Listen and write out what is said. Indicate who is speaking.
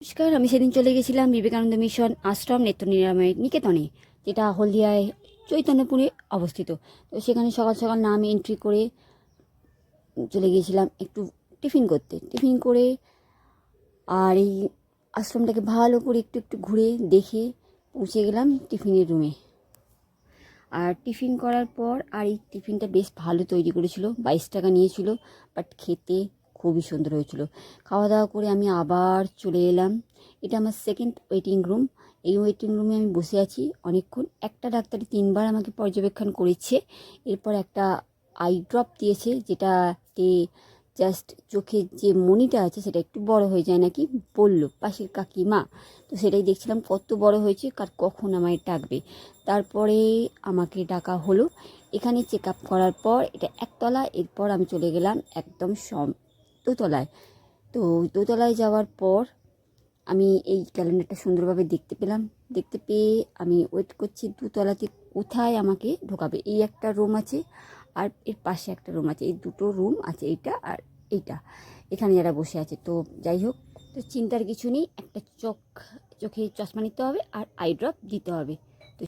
Speaker 1: নমস্কার, আমি সেদিন চলে গেছিলাম বিবেকানন্দ মিশন আশ্রম নেত্র নিরাময় নিকেতনে, যেটা হলদিয়ায় চৈতন্যপুরে অবস্থিত। তো সেখানে সকাল সকাল নাম এন্ট্রি করে চলে গিয়েছিলাম একটু টিফিন করতে। টিফিন করে আর এই আশ্রমটাকে ভালো করে একটু একটু ঘুরে দেখে পৌঁছে গেলাম টিফিনের রুমে। আর টিফিন করার পর আর এই টিফিনটা বেশ ভালো তৈরি করেছিল, 22 টাকা নিয়েছিল, বাট খেতে খুবই সুন্দর হয়েছিল। খাওয়া দাওয়া করে আমি আবার চলে এলাম। এটা আমার সেকেন্ড ওয়েটিং রুম। এই ওয়েটিং রুমে আমি বসে আছি অনেকক্ষণ। একটা ডাক্তার 3বার আমাকে পর্যবেক্ষণ করেছে। এরপর একটা আই ড্রপ দিয়েছে, যেটাতে জাস্ট চোখের যে মনিটা আছে সেটা একটু বড় হয়ে যায় নাকি বললো পাশের কাকিমা। তো সেটাই দেখছিলাম কত বড় হয়েছে, কখন আমায় ডাকবে। তারপরে আমাকে ডাকা হলো। এখানে চেক আপ করার পর এটা একতলা, এরপর আমি চলে গেলাম একদম দোতলায়। তো দোতলায় যাওয়ার পর আমি এই ক্যালেন্ডারটা সুন্দরভাবে দেখতে পেয়ে আমি ওয়েট করছি দোতলাতে কোথায় আমাকে ঢোকাবে। এই একটা রুম আছে আর এর পাশে একটা রুম আছে, এই দুটো রুম আছে, এইটা আর এইটা। এখানে যারা বসে আছে, তো যাই হোক, তো চিন্তার কিছু নেই। একটা চোখে চশমা নিতে হবে আর আই ড্রপ দিতে হবে।